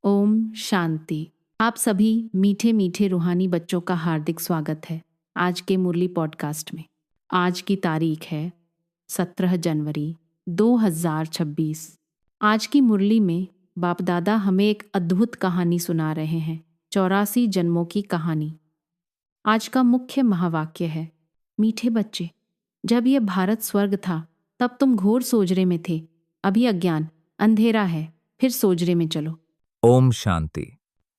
ओम शांति। आप सभी मीठे मीठे रूहानी बच्चों का हार्दिक स्वागत है आज के मुरली पॉडकास्ट में। आज की तारीख है 17 जनवरी 2026। आज की मुरली में बाप दादा हमें एक अद्भुत कहानी सुना रहे हैं, 84 जन्मों की कहानी। आज का मुख्य महावाक्य है, मीठे बच्चे, जब यह भारत स्वर्ग था तब तुम घोर सोजरे में थे। अभी अज्ञान अंधेरा है, फिर सोजरे में चलो। ओम शांति।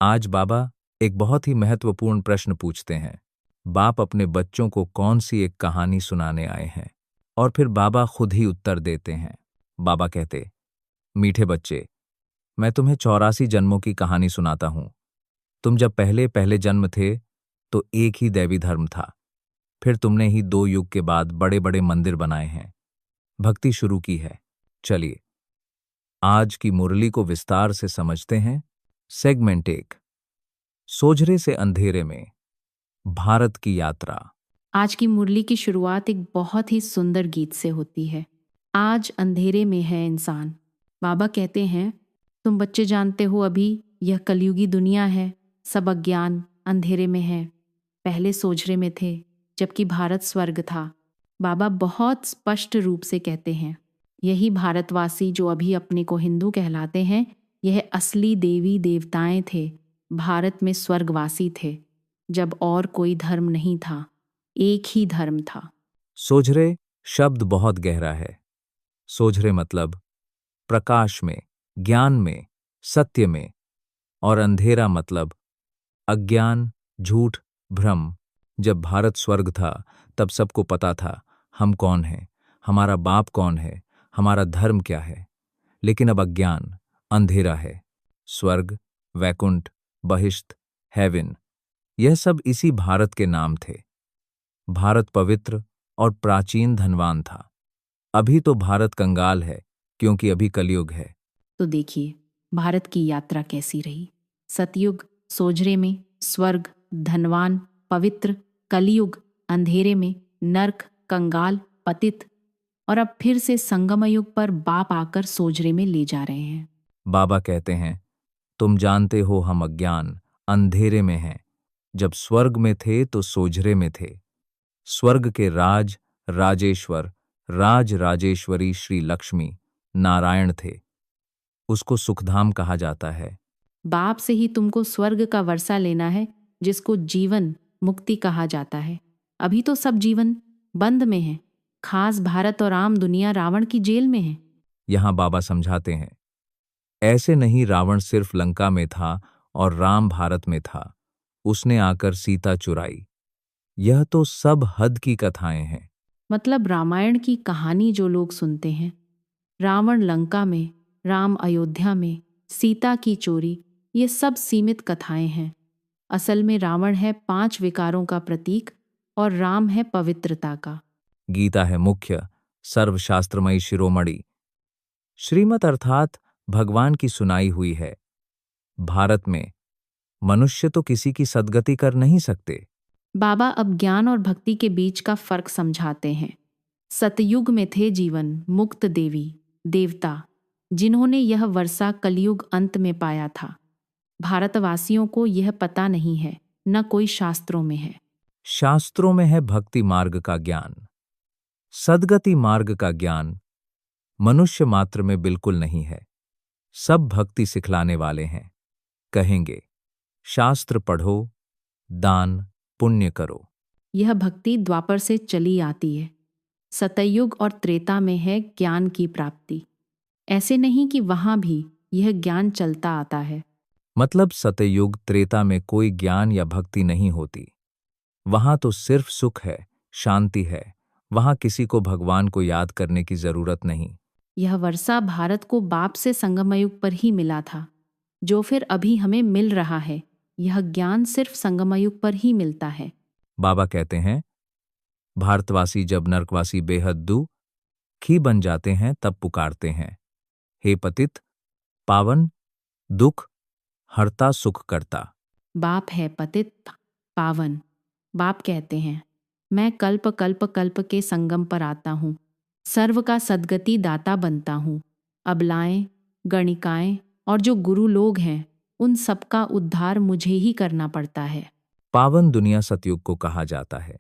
आज बाबा एक बहुत ही महत्वपूर्ण प्रश्न पूछते हैं। बाप अपने बच्चों को कौन सी एक कहानी सुनाने आए हैं और फिर बाबा खुद ही उत्तर देते हैं। बाबा कहते, मीठे बच्चे, मैं तुम्हें 84 जन्मों की कहानी सुनाता हूं। तुम जब पहले पहले जन्म थे तो एक ही दैवी धर्म था। फिर तुमने ही 2 युग के बाद बड़े बड़े मंदिर बनाए हैं, भक्ति शुरू की है। चलिए आज की मुरली को विस्तार से समझते हैं। सेगमेंट 1, सोझरे से अंधेरे में, भारत की यात्रा। आज की मुरली की शुरुआत एक बहुत ही सुंदर गीत से होती है। आज अंधेरे में है इंसान। बाबा कहते हैं, तुम बच्चे जानते हो अभी यह कलयुगी दुनिया है, सब अज्ञान अंधेरे में है। पहले सोझरे में थे जबकि भारत स्वर्ग था। बाबा बहुत स्पष्ट रूप से कहते हैं, यही भारतवासी जो अभी अपने को हिंदू कहलाते हैं, यह असली देवी देवताएं थे। भारत में स्वर्गवासी थे जब और कोई धर्म नहीं था, एक ही धर्म था। सोझरे शब्द बहुत गहरा है। सोझरे मतलब प्रकाश में, ज्ञान में, सत्य में, और अंधेरा मतलब अज्ञान, झूठ, भ्रम। जब भारत स्वर्ग था तब सबको पता था हम कौन हैं, हमारा बाप कौन है, हमारा धर्म क्या है। लेकिन अब अज्ञान, अंधेरा है। स्वर्ग, वैकुंठ, बहिश्त, हेवन, यह सब इसी भारत के नाम थे। भारत पवित्र और प्राचीन धनवान था। अभी तो भारत कंगाल है क्योंकि अभी कलयुग है। तो देखिए भारत की यात्रा कैसी रही। सतयुग सोझरे में, स्वर्ग धनवान पवित्र, कलयुग अंधेरे में, नर्क कंगाल पतित, और अब फिर से संगम युग पर बाप आकर सोझरे में ले जा रहे हैं। बाबा कहते हैं, तुम जानते हो हम अज्ञान अंधेरे में हैं। जब स्वर्ग में थे तो सोझरे में थे। स्वर्ग के राज राजेश्वर, राज राजेश्वरी श्री लक्ष्मी नारायण थे। उसको सुखधाम कहा जाता है। बाप से ही तुमको स्वर्ग का वर्षा लेना है, जिसको जीवन मुक्ति कहा जाता है। अभी तो सब जीवन बंद में है। खास भारत और आम दुनिया रावण की जेल में है। यहां बाबा समझाते हैं, ऐसे नहीं, रावण सिर्फ लंका में था और राम भारत में था। उसने आकर सीता चुराई। यह तो सब हद की कथाएं हैं। मतलब रामायण की कहानी जो लोग सुनते हैं, रावण लंका में, राम अयोध्या में, सीता की चोरी, ये सब सीमित कथाएं हैं। असल में रावण है 5 विकारों का प्रतीक और राम है पवित्रता का। गीता है मुख्य सर्वशास्त्रमयी शिरोमणि। श्रीमत अर्थात भगवान की सुनाई हुई है। भारत में मनुष्य तो किसी की सद्गति कर नहीं सकते। बाबा अब ज्ञान और भक्ति के बीच का फर्क समझाते हैं। सतयुग में थे जीवन मुक्त देवी देवता, जिन्होंने यह वर्षा कलयुग अंत में पाया था। भारतवासियों को यह पता नहीं है, न कोई शास्त्रों में है। शास्त्रों में है भक्ति मार्ग का ज्ञान, सद्गति मार्ग का ज्ञान मनुष्य मात्र में बिल्कुल नहीं है। सब भक्ति सिखलाने वाले हैं। कहेंगे शास्त्र पढ़ो, दान पुण्य करो। यह भक्ति द्वापर से चली आती है। सतयुग और त्रेता में है ज्ञान की प्राप्ति। ऐसे नहीं कि वहां भी यह ज्ञान चलता आता है। मतलब सतयुग त्रेता में कोई ज्ञान या भक्ति नहीं होती। वहां तो सिर्फ सुख है, शांति है। वहां किसी को भगवान को याद करने की जरूरत नहीं। यह वर्षा भारत को बाप से संगमयुग पर ही मिला था, जो फिर अभी हमें मिल रहा है। यह ज्ञान सिर्फ संगमयुग पर ही मिलता है। बाबा कहते हैं, भारतवासी जब नरकवासी बेहद दुखी बन जाते हैं तब पुकारते हैं, हे पतित पावन, दुख हरता सुख करता। बाप है पतित पावन। बाप कहते हैं, मैं कल्प कल्प कल्प के संगम पर आता हूँ, सर्व का सद्गति दाता बनता हूँ। अबलाएं, गणिकाएं और जो गुरु लोग हैं, उन सबका उद्धार मुझे ही करना पड़ता है। पावन दुनिया सतयुग को कहा जाता है।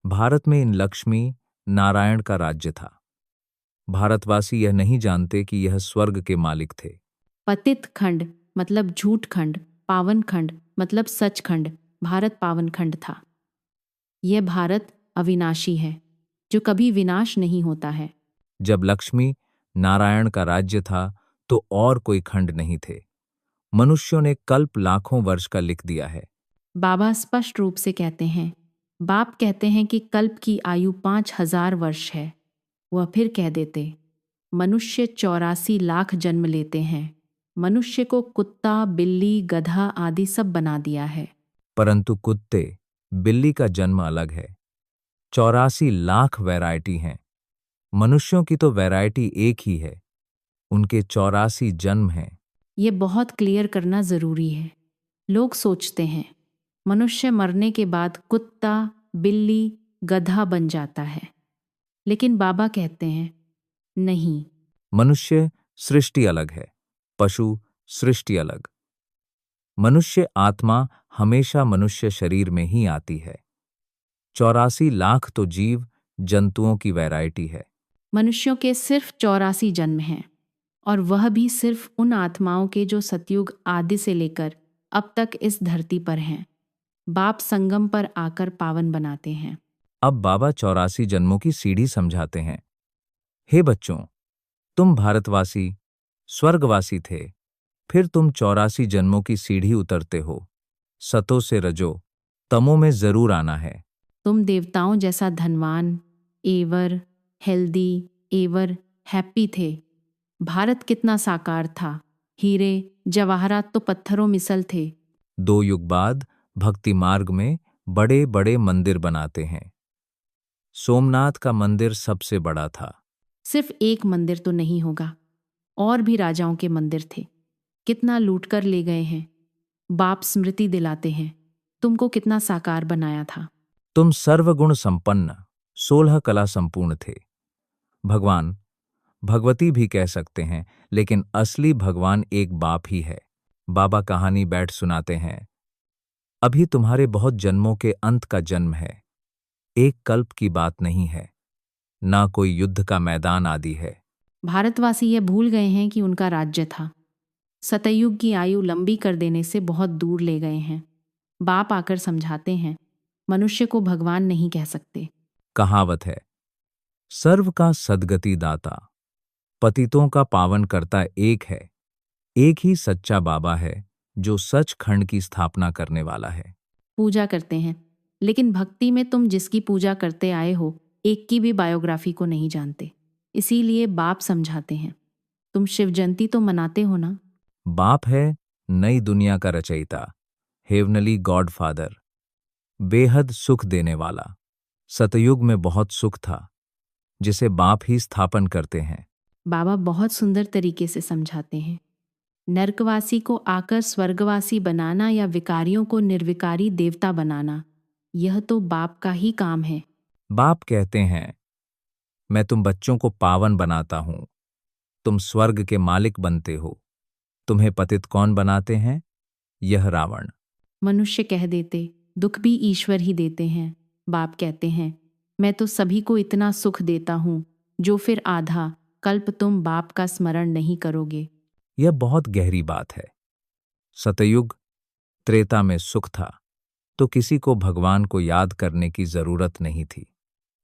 भारत में इन लक्ष्मी नारायण का राज्य था। भारतवासी यह नहीं जानते कि यह स्वर्ग के मालिक थे। पतित खंड मतलब झूठ खंड, पावन खंड मतलब सच खंड, भारत पावन खंड था। यह भारत अविनाशी है, जो कभी विनाश नहीं होता है। जब लक्ष्मी नारायण का राज्य था तो और कोई खंड नहीं थे। मनुष्यों ने कल्प लाखों वर्ष का लिख दिया है। बाबा स्पष्ट रूप से कहते हैं, बाप कहते हैं कि कल्प की आयु 5000 वर्ष है। वह फिर कह देते, मनुष्य 84 लाख जन्म लेते हैं। मनुष्य को कुत्ता, बिल्ली, गधा आदि सब बना दिया है। परंतु कुत्ते बिल्ली का जन्म अलग है। 84 लाख वैरायटी हैं। मनुष्यों की तो वैरायटी एक ही है, उनके 84 जन्म हैं। ये बहुत क्लियर करना ज़रूरी है। लोग सोचते हैं मनुष्य मरने के बाद कुत्ता, बिल्ली, गधा बन जाता है, लेकिन बाबा कहते हैं नहीं। मनुष्य सृष्टि अलग है, पशु सृष्टि अलग। मनुष्य आत्मा हमेशा मनुष्य शरीर में ही आती है। 84 लाख तो जीव जंतुओं की वैरायटी है। मनुष्यों के सिर्फ 84 जन्म हैं, और वह भी सिर्फ उन आत्माओं के जो सतयुग आदि से लेकर अब तक इस धरती पर हैं। बाप संगम पर आकर पावन बनाते हैं। अब बाबा 84 जन्मों की सीढ़ी समझाते हैं। हे बच्चों, तुम भारतवासी स्वर्गवासी थे, फिर तुम 84 जन्मों की सीढ़ी उतरते हो। सतो से रजो तमो में जरूर आना है। तुम देवताओं जैसा धनवान, एवर, हेल्दी, एवर, हैप्पी थे। भारत कितना साकार था। हीरे जवाहरात तो पत्थरों मिसल थे। 2 युग बाद भक्ति मार्ग में बड़े बड़े मंदिर बनाते हैं। सोमनाथ का मंदिर सबसे बड़ा था। सिर्फ एक मंदिर तो नहीं होगा, और भी राजाओं के मंदिर थे। कितना लूट कर ले गए हैं। बाप स्मृति दिलाते हैं, तुमको कितना साकार बनाया था। तुम सर्वगुण संपन्न 16 कला संपूर्ण थे। भगवान भगवती भी कह सकते हैं, लेकिन असली भगवान एक बाप ही है। बाबा कहानी बैठ सुनाते हैं। अभी तुम्हारे बहुत जन्मों के अंत का जन्म है। एक कल्प की बात नहीं है, ना कोई युद्ध का मैदान आदि है। भारतवासी यह भूल गए हैं कि उनका राज्य था। सतयुग की आयु लंबी कर देने से बहुत दूर ले गए हैं। बाप आकर समझाते हैं, मनुष्य को भगवान नहीं कह सकते। कहावत है, सर्व का सद्गति दाता, पतितों का पावन करता एक है। एक ही सच्चा बाबा है जो सच खंड की स्थापना करने वाला है। पूजा करते हैं, लेकिन भक्ति में तुम जिसकी पूजा करते आए हो, एक की भी बायोग्राफी को नहीं जानते। इसीलिए बाप समझाते हैं, तुम शिव जयंती तो मनाते हो ना। बाप है नई दुनिया का रचयिता, हेवनली गॉड फादर, बेहद सुख देने वाला। सतयुग में बहुत सुख था, जिसे बाप ही स्थापन करते हैं। बाबा बहुत सुंदर तरीके से समझाते हैं, नरकवासी को आकर स्वर्गवासी बनाना या विकारियों को निर्विकारी देवता बनाना, यह तो बाप का ही काम है। बाप कहते हैं, मैं तुम बच्चों को पावन बनाता हूं, तुम स्वर्ग के मालिक बनते हो। तुम्हें पतित कौन बनाते हैं? यह रावण। मनुष्य कह देते, दुख भी ईश्वर ही देते हैं। बाप कहते हैं, मैं तो सभी को इतना सुख देता हूँ, जो फिर आधा कल्प तुम बाप का स्मरण नहीं करोगे। यह बहुत गहरी बात है। सतयुग त्रेता में सुख था, तो किसी को भगवान को याद करने की जरूरत नहीं थी,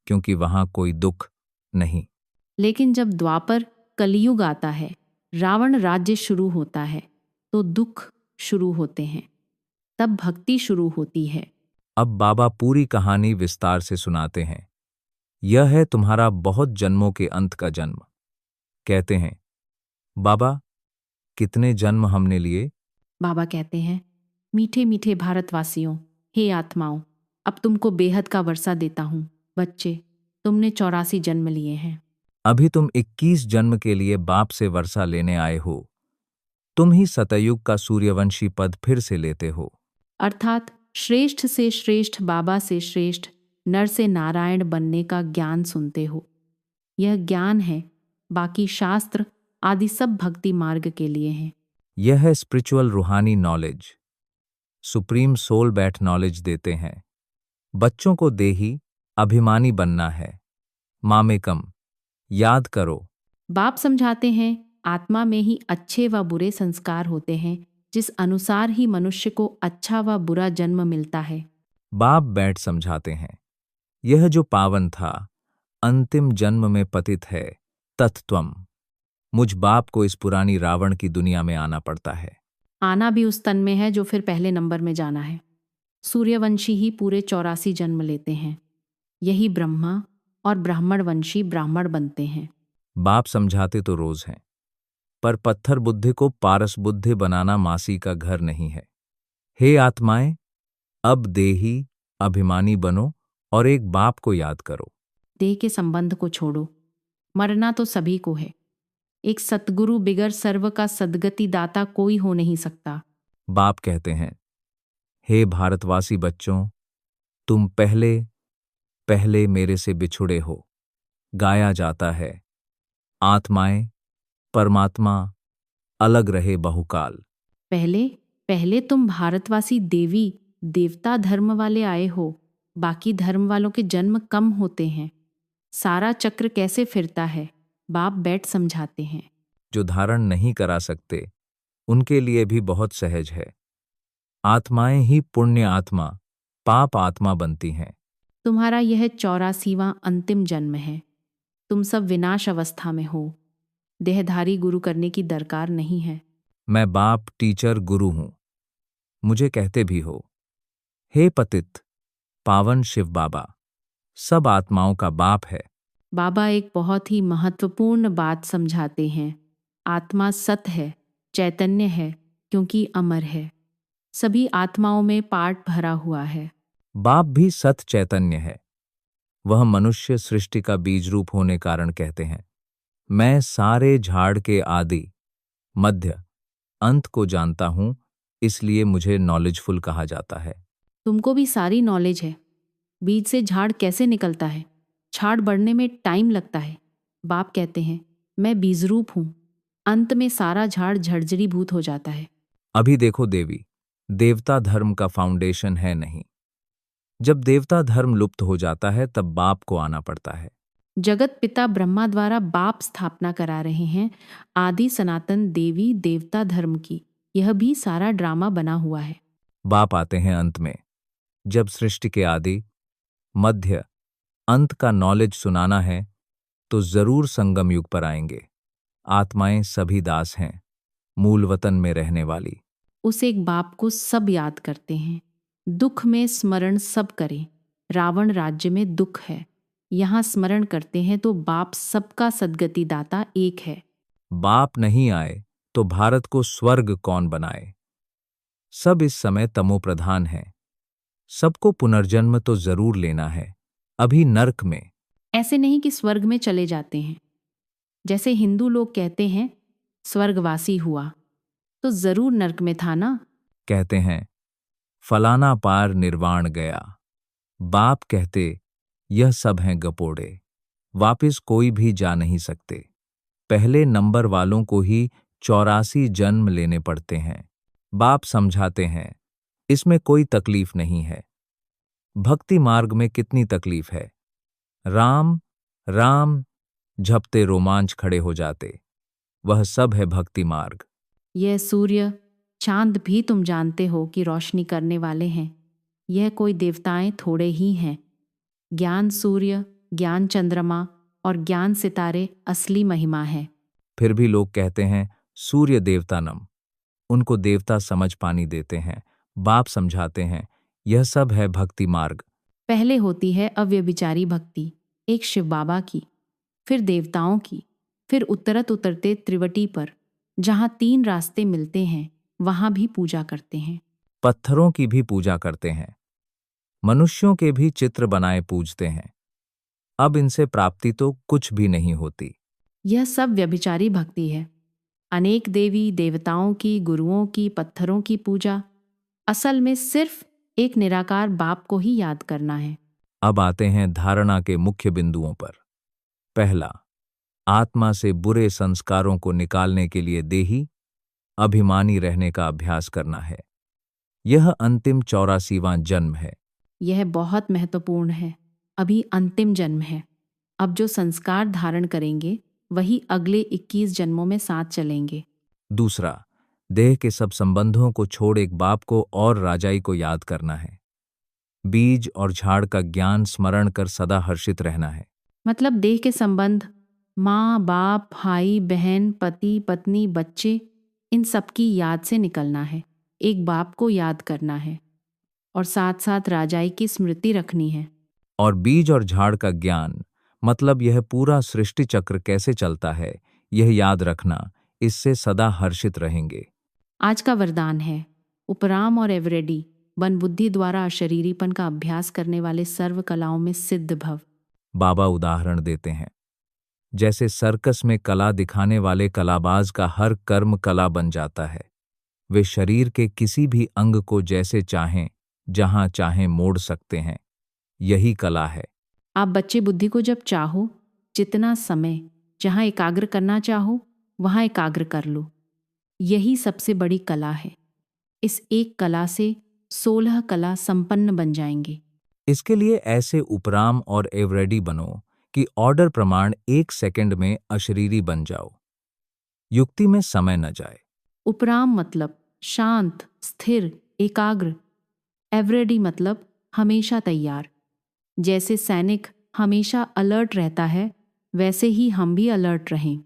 क्योंकि वहां कोई दुख नहीं। लेकिन जब द्वापर कलियुग आता है, रावण राज्य शुरू होता है, तो दुख शुरू होते हैं, तब भक्ति शुरू होती है। अब बाबा पूरी कहानी विस्तार से सुनाते हैं। यह है तुम्हारा बहुत जन्मों के अंत का जन्म। कहते हैं, बाबा कितने जन्म हमने लिए? बाबा कहते हैं, मीठे मीठे भारतवासियों, हे आत्माओं, अब तुमको बेहद का वर्षा देता हूँ। बच्चे, तुमने 84 जन्म लिए हैं। अभी तुम 21 जन्म के लिए बाप से वर्षा लेने आए हो। तुम ही सतयुग का सूर्यवंशी पद फिर से लेते हो। अर्थात श्रेष्ठ से श्रेष्ठ बाबा से श्रेष्ठ नर से नारायण बनने का ज्ञान सुनते हो। यह ज्ञान है, बाकी शास्त्र आदि सब भक्ति मार्ग के लिए हैं। यह है स्पिरिचुअल रूहानी नॉलेज। सुप्रीम सोल बैठ नॉलेज देते हैं। बच्चों को देही अभिमानी बनना है। मामेकम याद करो। बाप समझाते हैं आत्मा में ही अच्छे व बुरे संस्कार होते हैं, जिस अनुसार ही मनुष्य को अच्छा व बुरा जन्म मिलता है। बाप बैठ समझाते हैं, यह जो पावन था अंतिम जन्म में पतित है तत्त्वम। मुझ बाप को इस पुरानी रावण की दुनिया में आना पड़ता है। आना भी उस तन में है जो फिर पहले नंबर में जाना है। सूर्यवंशी ही पूरे 84 जन्म लेते हैं। यही ब्रह्मा और ब्राह्मण वंशी ब्राह्मण बनते हैं। बाप समझाते तो रोज हैं, पर पत्थर बुद्धि को पारस बुद्धि बनाना मासी का घर नहीं है। हे आत्माएं, अब देही अभिमानी बनो और एक बाप को याद करो। देह के संबंध को छोड़ो। मरना तो सभी को है। एक सतगुरु बिगर सर्व का सदगति दाता कोई हो नहीं सकता। बाप कहते हैं, हे भारतवासी बच्चों, तुम पहले पहले मेरे से बिछुड़े हो। गाया जाता है, आत्माएं परमात्मा अलग रहे बहुकाल। पहले पहले तुम भारतवासी देवी देवता धर्म वाले आए हो। बाकी धर्म वालों के जन्म कम होते हैं। सारा चक्र कैसे फिरता है, बाप बैठ समझाते हैं। जो धारण नहीं करा सकते उनके लिए भी बहुत सहज है। आत्माएं ही पुण्य आत्मा पाप आत्मा बनती हैं। तुम्हारा यह 84वां अंतिम जन्म है। तुम सब विनाश अवस्था में हो। देहधारी गुरु करने की दरकार नहीं है। मैं बाप टीचर गुरु हूं। मुझे कहते भी हो, हे पतित पावन शिव बाबा, सब आत्माओं का बाप है। बाबा एक बहुत ही महत्वपूर्ण बात समझाते हैं। आत्मा सत है, चैतन्य है, क्योंकि अमर है। सभी आत्माओं में पाठ भरा हुआ है। बाप भी सत चैतन्य है। वह मनुष्य सृष्टि का बीज रूप होने कारण कहते हैं, मैं सारे झाड़ के आदि मध्य अंत को जानता हूं, इसलिए मुझे नॉलेजफुल कहा जाता है। तुमको भी सारी नॉलेज है। बीज से झाड़ कैसे निकलता है, झाड़ बढ़ने में टाइम लगता है। बाप कहते हैं, मैं बीजरूप हूं। अंत में सारा झाड़ झड़झड़ीभूत हो जाता है। अभी देखो देवी, देवता धर्म का फाउंडेशन है नहीं। जब देवता धर्म लुप्त हो जाता है तब बाप को आना पड़ता है। जगत पिता ब्रह्मा द्वारा बाप स्थापना करा रहे हैं आदि सनातन देवी देवता धर्म की। यह भी सारा ड्रामा बना हुआ है। बाप आते हैं अंत में। जब सृष्टि के आदि मध्य अंत का नॉलेज सुनाना है तो जरूर संगम युग पर आएंगे। आत्माएं सभी दास हैं, मूल वतन में रहने वाली। उस एक बाप को सब याद करते हैं। दुख में स्मरण सब करें। रावण राज्य में दुख है, यहाँ स्मरण करते हैं तो बाप सबका सद्गति दाता एक है। बाप नहीं आए तो भारत को स्वर्ग कौन बनाए। सब इस समय तमो प्रधान हैं। सबको पुनर्जन्म तो जरूर लेना है, अभी नर्क में। ऐसे नहीं कि स्वर्ग में चले जाते हैं। जैसे हिंदू लोग कहते हैं स्वर्गवासी हुआ, तो जरूर नर्क में था ना। कहते हैं फलाना पार निर्वाण गया। बाप कहते यह सब हैं गपोड़े, वापिस कोई भी जा नहीं सकते। पहले नंबर वालों को ही 84 जन्म लेने पड़ते हैं। बाप समझाते हैं, इसमें कोई तकलीफ नहीं है। भक्ति मार्ग में कितनी तकलीफ है। राम राम झपते रोमांच खड़े हो जाते। वह सब है भक्ति मार्ग। यह सूर्य चांद भी तुम जानते हो कि रोशनी करने वाले हैं। यह कोई देवताएं थोड़े ही हैं। ज्ञान सूर्य, ज्ञान चंद्रमा और ज्ञान सितारे असली महिमा है। फिर भी लोग कहते हैं सूर्य देवता नम, उनको देवता समझ पानी देते हैं। बाप समझाते हैं, यह सब है भक्ति मार्ग। पहले होती है अव्यभिचारी भक्ति, एक शिव बाबा की, फिर देवताओं की, फिर उतरत उतरते त्रिवटी पर जहाँ 3 रास्ते मिलते हैं वहां भी पूजा करते हैं। पत्थरों की भी पूजा करते हैं, मनुष्यों के भी चित्र बनाए पूजते हैं। अब इनसे प्राप्ति तो कुछ भी नहीं होती। यह सब व्यभिचारी भक्ति है। अनेक देवी देवताओं की, गुरुओं की, पत्थरों की पूजा। असल में सिर्फ एक निराकार बाप को ही याद करना है। अब आते हैं धारणा के मुख्य बिंदुओं पर। पहला, आत्मा से बुरे संस्कारों को निकालने के लिए देही अभिमानी रहने का अभ्यास करना है। यह अंतिम 84वां जन्म है। यह बहुत महत्वपूर्ण है। अभी अंतिम जन्म है। अब जो संस्कार धारण करेंगे वही अगले 21 जन्मों में साथ चलेंगे। दूसरा, देह के सब संबंधों को छोड़ एक बाप को और राजाई को याद करना है। बीज और झाड़ का ज्ञान स्मरण कर सदा हर्षित रहना है। मतलब देह के संबंध, माँ बाप, भाई बहन, पति पत्नी, बच्चे, इन सबकी याद से निकलना है। एक बाप को याद करना है और साथ साथ राजाई की स्मृति रखनी है। और बीज और झाड़ का ज्ञान मतलब यह पूरा सृष्टि चक्र कैसे चलता है, यह याद रखना। इससे सदा हर्षित रहेंगे। आज का वरदान है, उपराम और एवरेडी बन बुद्धि द्वारा अशरीरीपन का अभ्यास करने वाले सर्व कलाओं में सिद्ध भव। बाबा उदाहरण देते हैं, जैसे सर्कस में कला दिखाने वाले कलाबाज का हर कर्म कला बन जाता है। वे शरीर के किसी भी अंग को जैसे चाहें, जहां चाहें मोड़ सकते हैं। यही कला है। आप बच्चे बुद्धि को जब चाहो, जितना समय जहाँ एकाग्र करना चाहो वहाँ एकाग्र कर लो। यही सबसे बड़ी कला है। इस एक कला से 16 कला संपन्न बन जाएंगे। इसके लिए ऐसे उपराम और एवरेडी बनो कि ऑर्डर प्रमाण 1 सेकंड में अशरीरी बन जाओ। युक्ति में समय न जाए। उपराम मतलब शांत, स्थिर, एकाग्र। एवरेडी मतलब हमेशा तैयार। जैसे सैनिक हमेशा अलर्ट रहता है, वैसे ही हम भी अलर्ट रहें।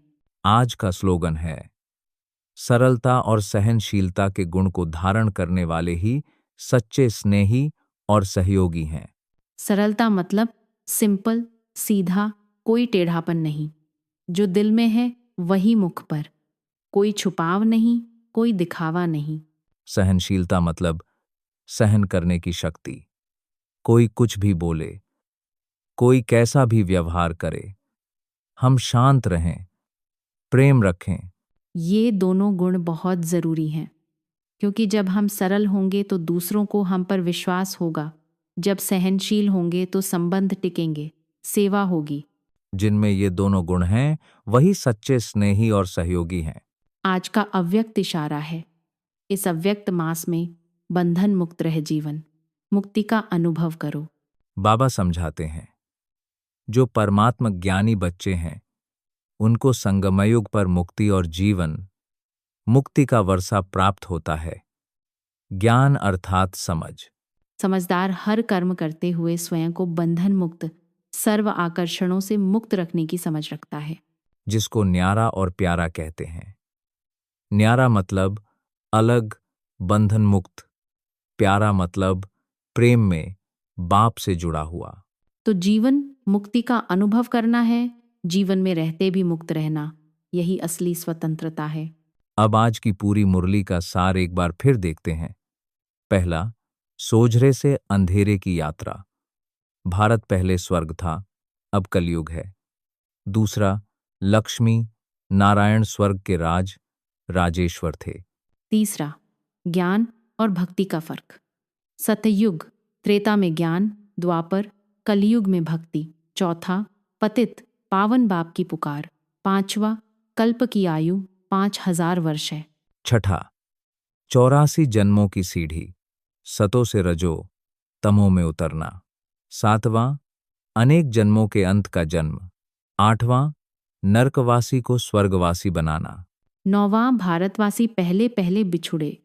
आज का स्लोगन है, सरलता और सहनशीलता के गुण को धारण करने वाले ही सच्चे स्नेही और सहयोगी हैं। सरलता मतलब सिंपल, सीधा, कोई टेढ़ापन नहीं। जो दिल में है वही मुख पर। कोई छुपाव नहीं, कोई दिखावा नहीं। सहनशीलता मतलब सहन करने की शक्ति। कोई कुछ भी बोले, कोई कैसा भी व्यवहार करे, हम शांत रहें, प्रेम रखें। ये दोनों गुण बहुत ज़रूरी हैं, क्योंकि जब हम सरल होंगे तो दूसरों को हम पर विश्वास होगा। जब सहनशील होंगे तो संबंध टिकेंगे, सेवा होगी। जिनमें ये दोनों गुण हैं, वही सच्चे स्नेही और सहयोगी हैं। आज का अव्यक्त इशारा है, इस अव्यक्त मास में बंधन मुक्त रह जीवन, मुक्ति का अनुभव करो। बाबा समझाते हैं, जो परमात्म ज्ञानी बच्चे हैं, उनको संगमयुग पर मुक्ति और जीवन, मुक्ति का वर्षा प्राप्त होता है। ज्ञान अर्थात समझ। समझदार हर कर्म करते हुए स्वयं को बंधन मुक्त, सर्व आकर्षणों से मुक्त रखने की समझ रखता है। जिसको न्यारा और प्यारा कहते हैं। न्यारा मतलब अलग, बंधन मुक्त। प्यारा मतलब प्रेम में बाप से जुड़ा हुआ। तो जीवन मुक्ति का अनुभव करना है, जीवन में रहते भी मुक्त रहना, यही असली स्वतंत्रता है। अब आज की पूरी मुरली का सार एक बार फिर देखते हैं। पहला, सोझरे से अंधेरे की यात्रा। भारत पहले स्वर्ग था, अब कलयुग है। दूसरा, लक्ष्मी नारायण स्वर्ग के राजेश्वर थे। तीसरा, ज्ञान और भक्ति का फर्क। सतयुग, त्रेता में ज्ञान, द्वापर, कलयुग में भक्ति। चौथा, पतित, पावन बाप की पुकार। पांचवा, कल्प की आयु 5000 वर्ष है। छठा, 84 जन्मों की सीढ़ी, सतों से रजो तमों में उतरना। सातवां, अनेक जन्मों के अंत का जन्म। आठवां, नरकवासी को स्वर्गवासी बनाना। नौवां, भारतवासी पहले पहले बिछुड़े।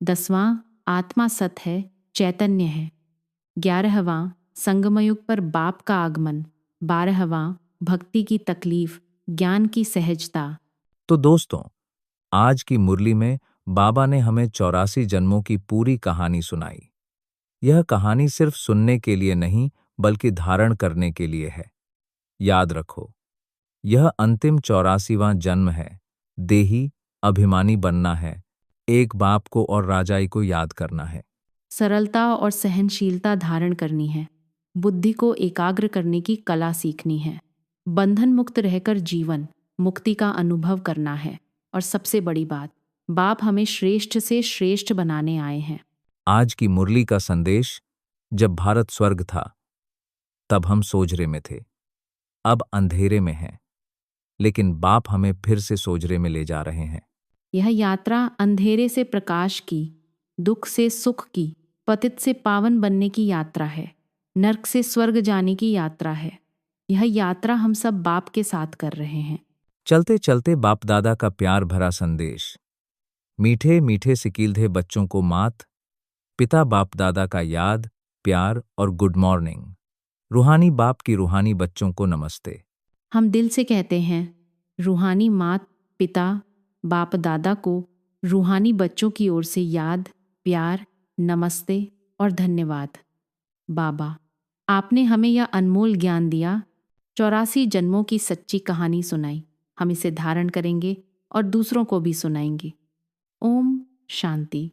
10वां, आत्मा सत है, चैतन्य है। 11वां, संगमयुग पर बाप का आगमन। 12वां, भक्ति की तकलीफ, ज्ञान की सहजता। तो दोस्तों, आज की मुरली में बाबा ने हमें 84 जन्मों की पूरी कहानी सुनाई। यह कहानी सिर्फ सुनने के लिए नहीं, बल्कि धारण करने के लिए है। याद रखो, यह अंतिम 84वां जन्म है। देही, अभिमानी बनना है, एक बाप को और राजाई को याद करना है। सरलता और सहनशीलता धारण करनी है। बुद्धि को एकाग्र करने की कला सीखनी है। बंधन मुक्त रहकर जीवन, मुक्ति का अनुभव करना है। और सबसे बड़ी बात, बाप हमें श्रेष्ठ से श्रेष्ठ बनाने आए हैं। आज की मुरली का संदेश, जब भारत स्वर्ग था, तब हम सोझरे में थे। अब अंधेरे में हैं, लेकिन बाप हमें फिर से सोझरे में ले जा रहे हैं। यह यात्रा अंधेरे से प्रकाश की, दुख से सुख की, पतित से पावन बनने की यात्रा है, नर्क से स्वर्ग जाने की यात्रा है। यह यात्रा हम सब बाप के साथ कर रहे हैं। चलते चलते बाप दादा का प्यार भरा संदेश। मीठे मीठे सिकील्धे बच्चों को मात पिता बाप दादा का याद, प्यार और गुड मॉर्निंग। रूहानी बाप की रूहानी बच्चों को नमस्ते। हम दिल से कहते हैं, रूहानी मात पिता बाप दादा को रूहानी बच्चों की ओर से याद, प्यार, नमस्ते और धन्यवाद। बाबा, आपने हमें यह अनमोल ज्ञान दिया, 84 जन्मों की सच्ची कहानी सुनाई। हम इसे धारण करेंगे और दूसरों को भी सुनाएंगे। ओम शांति।